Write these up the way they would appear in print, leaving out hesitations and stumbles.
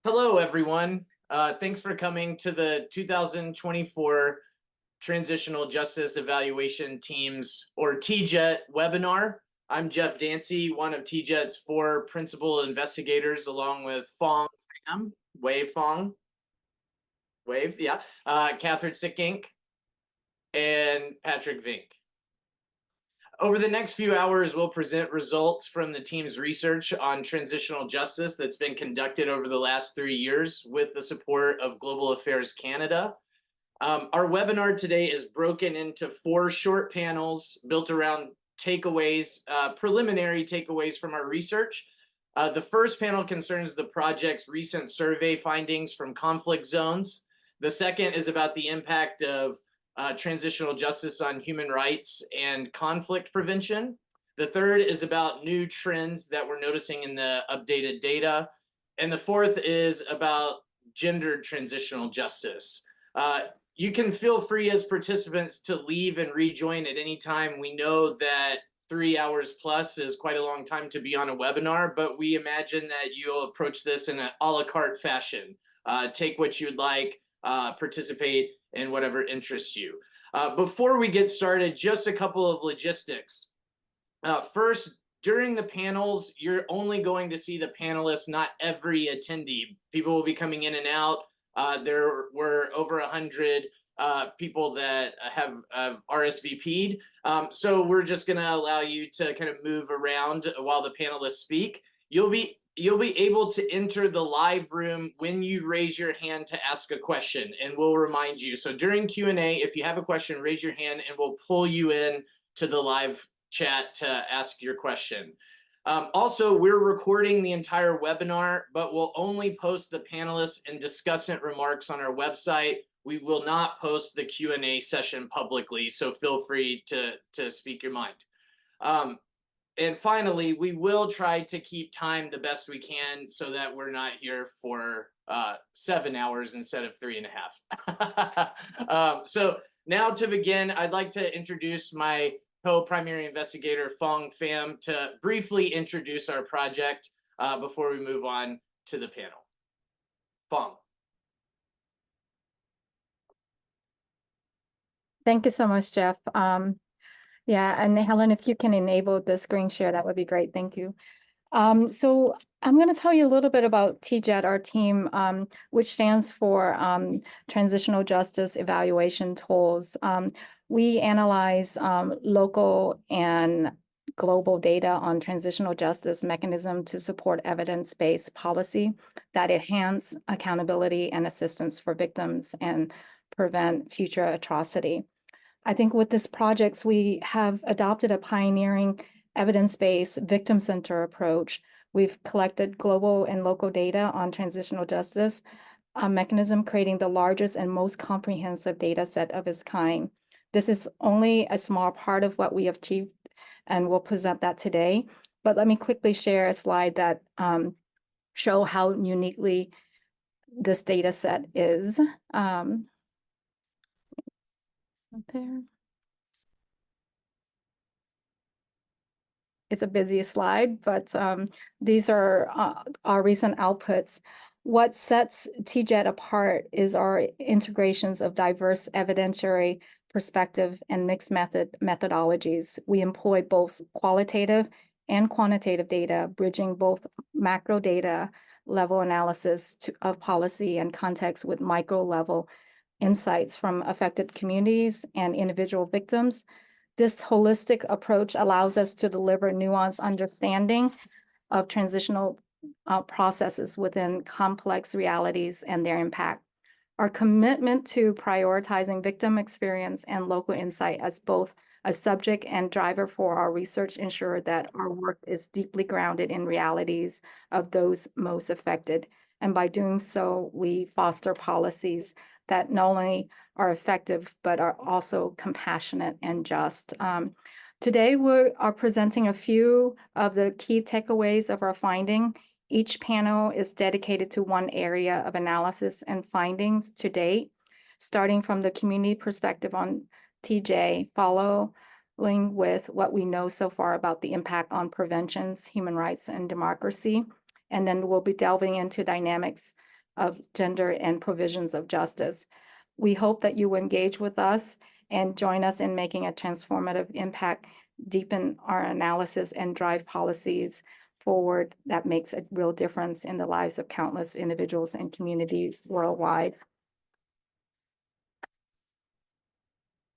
Hello, everyone. Thanks for coming to the 2024 Transitional Justice Evaluation Teams, or TJET, webinar. I'm Geoff Dancy, one of TJET's 4 principal investigators, along with Phuong, Pham, Phuong, yeah, Catherine Sickink, and Patrick Vink. Over the next few hours, we'll present results from the team's research on transitional justice that's been conducted over the last 3 years with the support of Global Affairs Canada. Our webinar today is broken into 4 short panels built around takeaways, preliminary takeaways from our research. The first panel concerns the project's recent survey findings from conflict zones. The second is about the impact of transitional justice on human rights and conflict prevention. The third is about new trends that we're noticing in the updated data. And the fourth is about gendered transitional justice. You can feel free as participants to leave and rejoin at any time. We know that 3 hours plus is quite a long time to be on a webinar, but we imagine that you'll approach this in an a la carte fashion. Take what you'd like, participate in whatever interests you. Before we get started, just a couple of logistics. First, during the panels, you're only going to see the panelists, not every attendee. People will be coming in and out. There were over 100 people that have RSVP'd. So we're just going to allow you to kind of move around while the panelists speak. You'll be able to enter the live room when you raise your hand to ask a question, and we'll remind you. So during Q&A, if you have a question, raise your hand and we'll pull you in to the live chat to ask your question. Also, we're recording the entire webinar, but we'll only post the panelists and discussant remarks on our website. We will not post the Q&A session publicly, so feel free to speak your mind. And finally, we will try to keep time the best we can so that we're not here for 7 hours instead of 3.5. So now to begin, I'd like to introduce my co-primary investigator, Phuong Pham, to briefly introduce our project before we move on to the panel. Phuong. Thank you so much, Geoff. Yeah, and Helen, if you can enable the screen share, that would be great. Thank you. So I'm going to tell you a little bit about TJET, our team, which stands for Transitional Justice Evaluation Tools. We analyze local and global data on transitional justice mechanism to support evidence-based policy that enhance accountability and assistance for victims and prevent future atrocity. I think with this project, we have adopted a pioneering evidence-based victim-centered approach. We've collected global and local data on transitional justice mechanism, creating the largest and most comprehensive data set of its kind. This is only a small part of what we have achieved, and we'll present that today. But let me quickly share a slide that show how uniquely this data set is. There. It's a busy slide, but these are our recent outputs. What sets TJET apart is our integrations of diverse evidentiary perspective and mixed methodologies. We employ both qualitative and quantitative data, bridging both macro data level analysis of policy and context with micro level insights from affected communities and individual victims. This holistic approach allows us to deliver nuanced understanding of transitional processes within complex realities and their impact. Our commitment to prioritizing victim experience and local insight as both a subject and driver for our research ensure that our work is deeply grounded in realities of those most affected. And by doing so, we foster policies that not only are effective, but are also compassionate and just. Today, we are presenting a few of the key takeaways of our finding. Each panel is dedicated to one area of analysis and findings to date, starting from the community perspective on TJ, following with what we know so far about the impact on preventions, human rights, and democracy. And then we'll be delving into dynamics of gender and provisions of justice. We hope that you will engage with us and join us in making a transformative impact, deepen our analysis, and drive policies forward that makes a real difference in the lives of countless individuals and communities worldwide.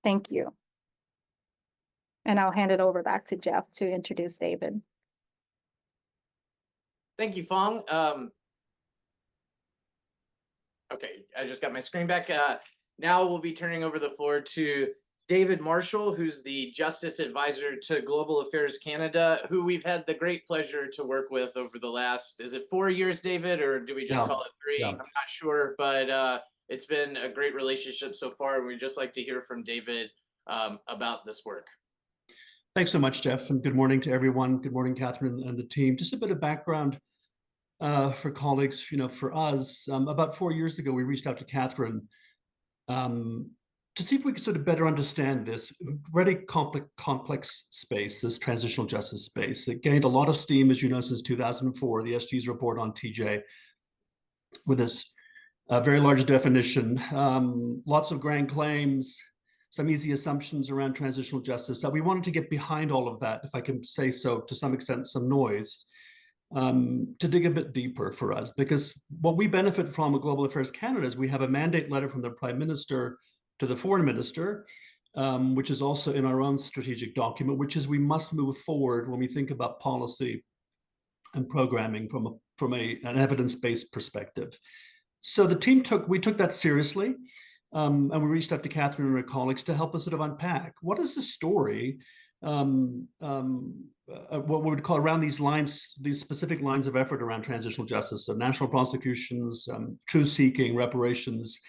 Thank you. And I'll hand it over back to Geoff to introduce David. Thank you, Phuong. Okay, I just got my screen back. Now we'll be turning over the floor to David Marshall, who's the Justice Advisor to Global Affairs Canada, who we've had the great pleasure to work with over the last, is it 4 years, David, or do we just call it 3? I'm not sure, but it's been a great relationship so far, and we'd just like to hear from David about this work. Thanks so much, Geoff, and good morning to everyone. Good morning, Catherine and the team. Just a bit of background for colleagues. For us, about 4 years ago, we reached out to Catherine to see if we could sort of better understand this very complex space, this transitional justice space. It gained a lot of steam, as you know, since 2004, the SG's report on TJ, with this very large definition, lots of grand claims, some easy assumptions around transitional justice. That we wanted to get behind all of that, if I can say so, to some extent, some noise, to dig a bit deeper for us. Because what we benefit from at Global Affairs Canada is we have a mandate letter from the Prime Minister to the Foreign Minister, which is also in our own strategic document, which is we must move forward when we think about policy and programming from an evidence-based perspective. So the team we took that seriously. And we reached out to Catherine and her colleagues to help us sort of unpack what is the story, what we would call around these lines, these specific lines of effort around transitional justice, so national prosecutions, truth-seeking, reparations.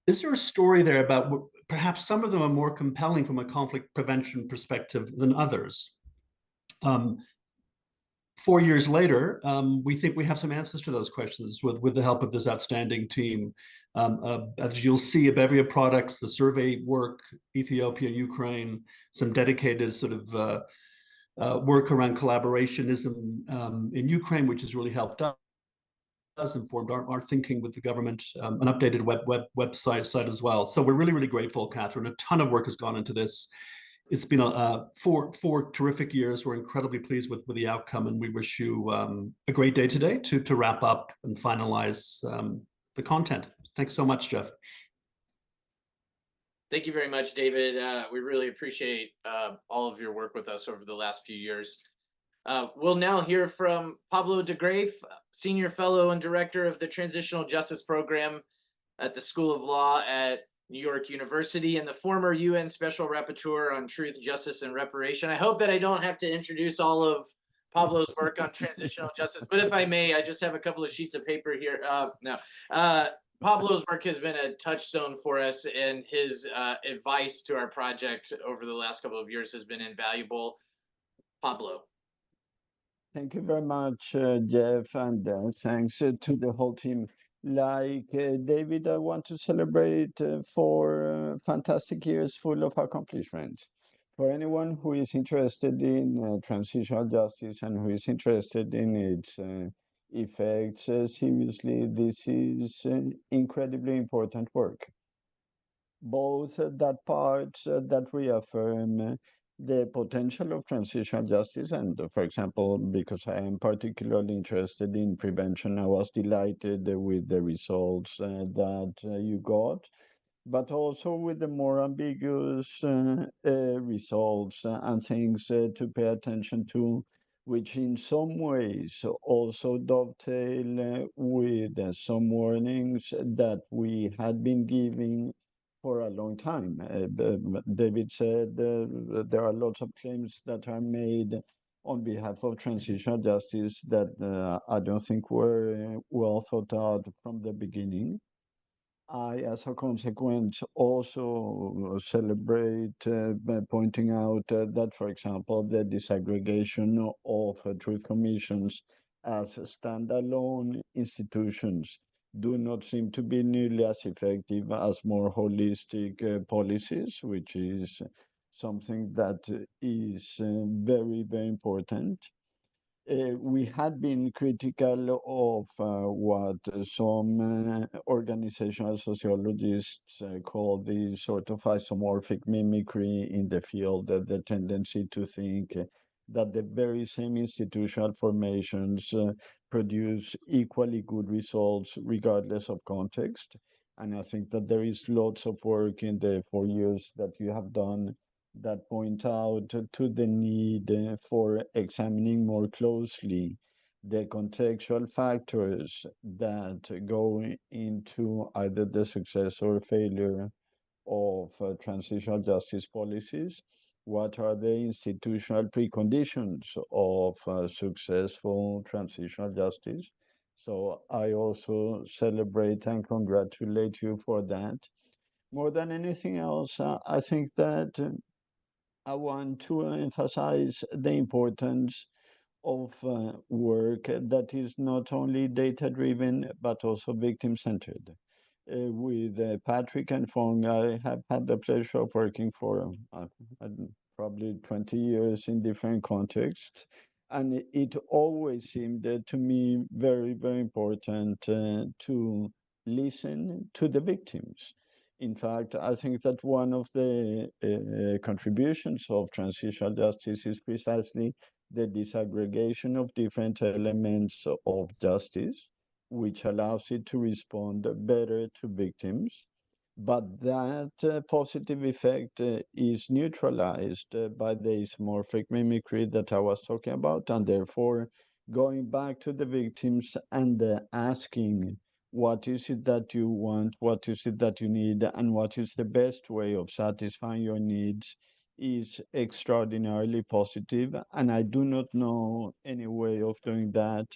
Is there a story there about what, perhaps some of them are more compelling from a conflict prevention perspective than others? 4 years later, we think we have some answers to those questions with the help of this outstanding team. As you'll see, a bevy of products, the survey work, Ethiopia, Ukraine, some dedicated sort of work around collaborationism in Ukraine, which has really helped us, informed our thinking with the government, an updated website as well. So we're really, really grateful, Catherine. A ton of work has gone into this. It's been four terrific years. We're incredibly pleased with the outcome, and we wish you a great day today to wrap up and finalize the content. Thanks so much, Geoff. Thank you very much, David. We really appreciate all of your work with us over the last few years. We'll now hear from Pablo de Greiff, Senior Fellow and Director of the Transitional Justice Program at the School of Law at New York University, and the former UN Special Rapporteur on Truth, Justice, and Reparation. I hope that I don't have to introduce all of Pablo's work on transitional justice, but if I may, I just have a couple of sheets of paper here. Pablo's work has been a touchstone for us, and his advice to our project over the last couple of years has been invaluable. Pablo. Thank you very much, Geoff, and thanks to the whole team. Like David, I want to celebrate 4 fantastic years full of accomplishment. For anyone who is interested in transitional justice and who is interested in its effects, seriously, this is incredibly important work. Both that part that reaffirm the potential of transitional justice, and for example, because I am particularly interested in prevention, I was delighted with the results that you got, but also with the more ambiguous results and things to pay attention to, which in some ways also dovetail with some warnings that we had been giving for a long time. David said there are lots of claims that are made on behalf of transitional justice that I don't think were well thought out from the beginning. I, as a consequence, also celebrate by pointing out that, for example, the disaggregation of truth commissions as standalone institutions do not seem to be nearly as effective as more holistic policies, which is something that is very, very important. We had been critical of what some organizational sociologists call the sort of isomorphic mimicry in the field, the tendency to think that the very same institutional formations produce equally good results regardless of context. And I think that there is lots of work in the 4 years that you have done that point out to the need for examining more closely the contextual factors that go into either the success or failure of transitional justice policies. What are the institutional preconditions of successful transitional justice? So I also celebrate and congratulate you for that. More than anything else, I think that I want to emphasize the importance of work that is not only data driven but also victim centered. With Patrick and Phuong, I have had the pleasure of working for uh, probably 20 years in different contexts. And it always seemed to me very, very important to listen to the victims. In fact, I think that one of the contributions of transitional justice is precisely the disaggregation of different elements of justice, which allows it to respond better to victims. But that positive effect is neutralized by the isomorphic mimicry that I was talking about, and therefore going back to the victims and asking, what is it that you want? What is it that you need? And what is the best way of satisfying your needs is extraordinarily positive. And I do not know any way of doing that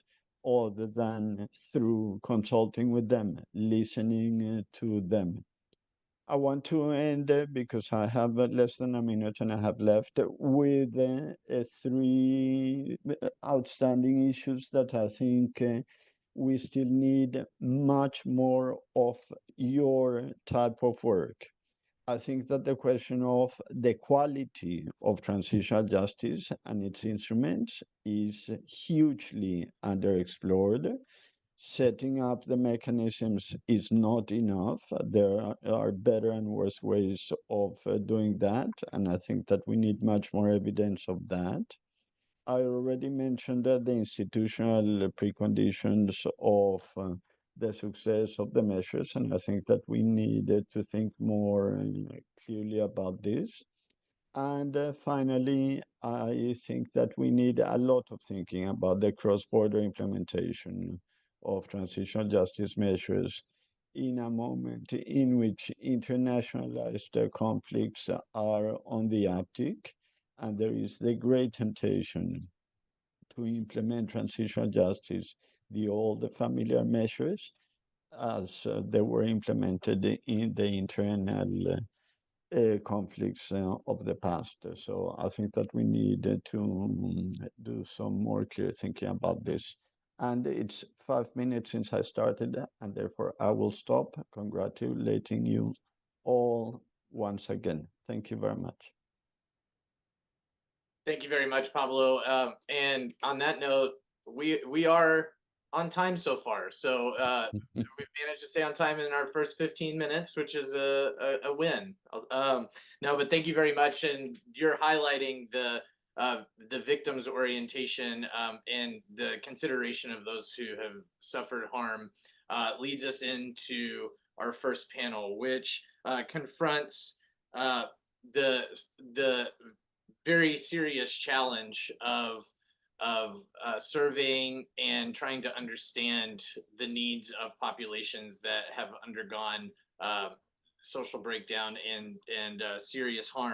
other than through consulting with them, listening to them. I want to end because I have less than a minute and a half left with three outstanding issues that I think we still need much more of your type of work. I think that the question of the quality of transitional justice and its instruments is hugely underexplored. Setting up the mechanisms is not enough. There are better and worse ways of doing that, and I think that we need much more evidence of that. I already mentioned that the institutional preconditions of the success of the measures, and I think that we needed to think more clearly about this. And finally, I think that we need a lot of thinking about the cross-border implementation of transitional justice measures in a moment in which internationalized conflicts are on the uptick, and there is the great temptation to implement transitional justice, the old familiar measures, as they were implemented in the internal conflicts of the past. So I think that we need to do some more clear thinking about this. And it's 5 minutes since I started, and therefore I will stop congratulating you all once again. Thank you very much. Thank you very much, Pablo. And on that note, we are on time so far. So we've managed to stay on time in our first 15 minutes, which is a win. No, but thank you very much. And you're highlighting the victim's orientation and the consideration of those who have suffered harm leads us into our first panel, which confronts the very serious challenge of surveying and trying to understand the needs of populations that have undergone social breakdown and serious harm.